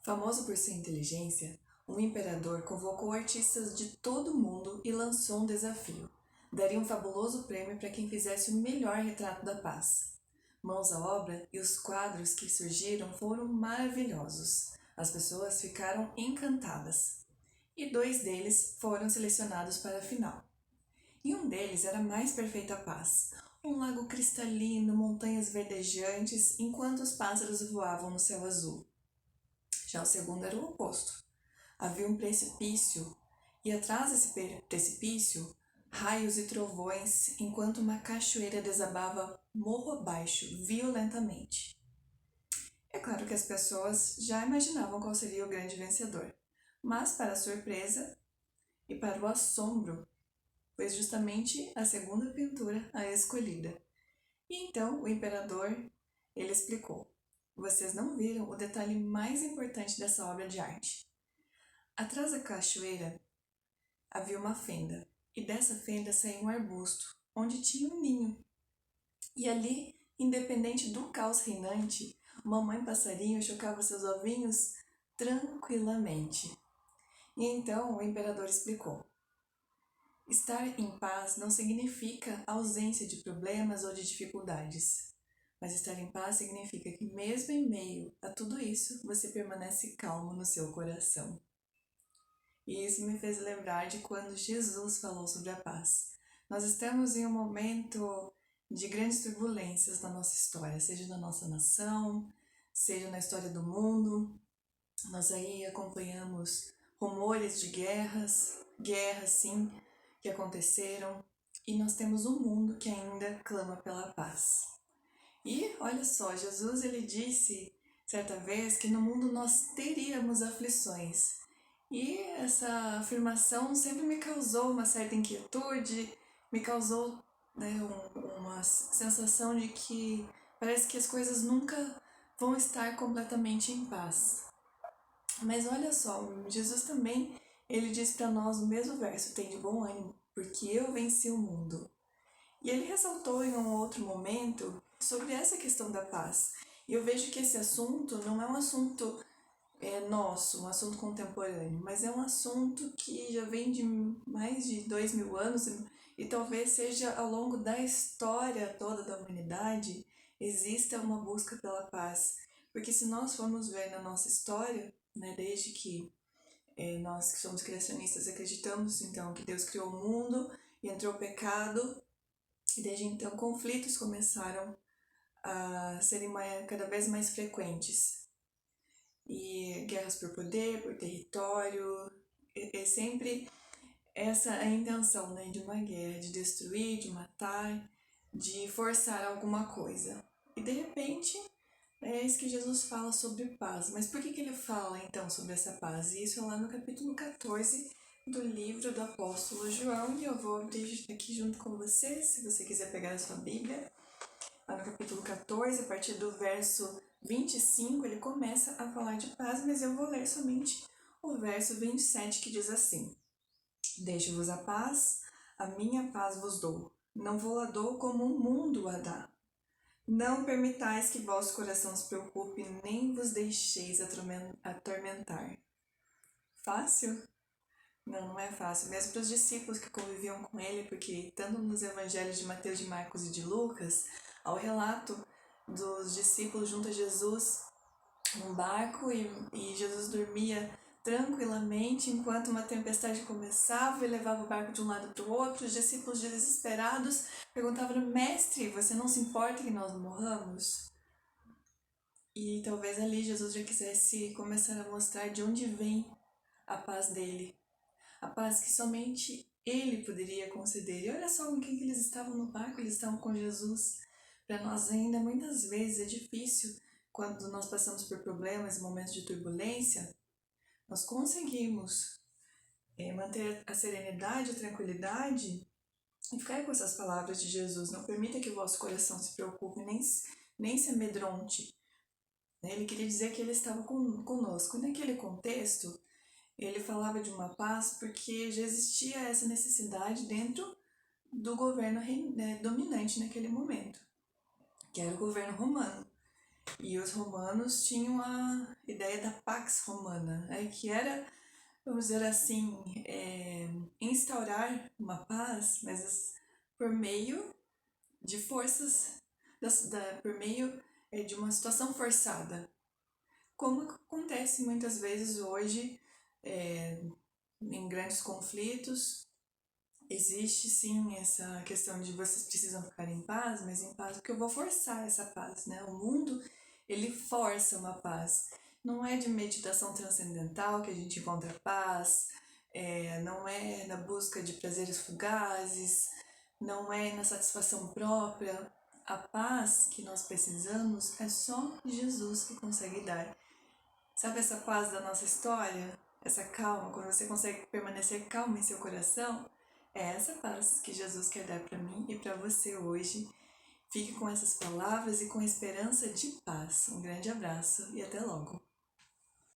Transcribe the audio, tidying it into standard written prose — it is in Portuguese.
Famoso por sua inteligência, um imperador convocou artistas de todo o mundo e lançou um desafio. Daria um fabuloso prêmio para quem fizesse o melhor retrato da paz. Mãos à obra e os quadros que surgiram foram maravilhosos. As pessoas ficaram encantadas. E 2 deles foram selecionados para a final. E um deles era a mais perfeita paz. Um lago cristalino, montanhas verdejantes, enquanto os pássaros voavam no céu azul. Já o segundo era o oposto. Havia um precipício, e atrás desse precipício, raios e trovões, enquanto uma cachoeira desabava morro abaixo, violentamente. É claro que as pessoas já imaginavam qual seria o grande vencedor, mas, para a surpresa e para o assombro, foi justamente a segunda pintura a escolhida. E então o imperador, ele explicou: vocês não viram o detalhe mais importante dessa obra de arte. Atrás da cachoeira havia uma fenda, e dessa fenda saía um arbusto, onde tinha um ninho. E ali, independente do caos reinante, uma mãe passarinho chocava seus ovinhos tranquilamente. E então o imperador explicou: estar em paz não significa ausência de problemas ou de dificuldades. Mas estar em paz significa que, mesmo em meio a tudo isso, você permanece calmo no seu coração. E isso me fez lembrar de quando Jesus falou sobre a paz. Nós estamos em um momento de grandes turbulências na nossa história, seja na nossa nação, seja na história do mundo. Nós aí acompanhamos rumores de guerras sim, que aconteceram, e nós temos um mundo que ainda clama pela paz. E olha só, Jesus ele disse certa vez que no mundo nós teríamos aflições. E essa afirmação sempre me causou uma certa inquietude, me causou uma sensação de que parece que as coisas nunca vão estar completamente em paz. Mas olha só, Jesus também ele diz para nós no mesmo verso: tem de bom ânimo, porque eu venci o mundo. E ele ressaltou em um outro momento sobre essa questão da paz. E eu vejo que esse assunto não é um assunto nosso, um assunto contemporâneo, mas é um assunto que já vem de mais de 2000 anos e talvez seja ao longo da história toda da humanidade exista uma busca pela paz. Porque se nós formos ver na nossa história, né, desde que nós que somos criacionistas acreditamos então que Deus criou o mundo e entrou o pecado, e desde então conflitos começaram a serem cada vez mais frequentes. E guerras por poder, por território, é sempre essa a intenção, né, de uma guerra, de destruir, de matar, de forçar alguma coisa. E de repente é isso que Jesus fala sobre paz. Mas por que ele fala então sobre essa paz? E isso é lá no capítulo 14 do livro do apóstolo João, e eu vou abrir aqui junto com você, se você quiser pegar a sua Bíblia. Lá no capítulo 14, a partir do verso 25, ele começa a falar de paz, mas eu vou ler somente o verso 27, que diz assim: deixo-vos a paz, a minha paz vos dou. Não vou a dou como o mundo a dá. Não permitais que vosso coração se preocupe, nem vos deixeis atormentar. Fácil? Não, não é fácil. Mesmo para os discípulos que conviviam com ele, porque tanto nos evangelhos de Mateus, de Marcos e de Lucas, ao relato dos discípulos junto a Jesus num barco e Jesus dormia tranquilamente enquanto uma tempestade começava e levava o barco de um lado para o outro. Os discípulos desesperados perguntavam: mestre, você não se importa que nós morramos? E talvez ali Jesus já quisesse começar a mostrar de onde vem a paz dele, a paz que somente ele poderia conceder. E olha só com quem que eles estavam no barco, eles estavam com Jesus. Para nós ainda muitas vezes é difícil, quando nós passamos por problemas, momentos de turbulência, nós conseguimos manter a serenidade, a tranquilidade e ficar com essas palavras de Jesus: não permita que o vosso coração se preocupe, nem se amedronte. Ele queria dizer que ele estava conosco. E naquele contexto, ele falava de uma paz porque já existia essa necessidade dentro do governo dominante naquele momento, que era o governo romano. E os romanos tinham a ideia da Pax Romana, né, que era, vamos dizer assim, instaurar uma paz, mas por meio de forças, por meio de uma situação forçada. Como acontece muitas vezes hoje em grandes conflitos, existe sim essa questão de vocês precisam ficar em paz, mas em paz porque eu vou forçar essa paz, né? O mundo, ele força uma paz. Não é de meditação transcendental que a gente encontra paz, não é na busca de prazeres fugazes, não é na satisfação própria. A paz que nós precisamos é só Jesus que consegue dar. Sabe essa paz da nossa história? Essa calma, quando você consegue permanecer calmo em seu coração? É essa paz que Jesus quer dar para mim e para você hoje. Fique com essas palavras e com esperança de paz. Um grande abraço e até logo.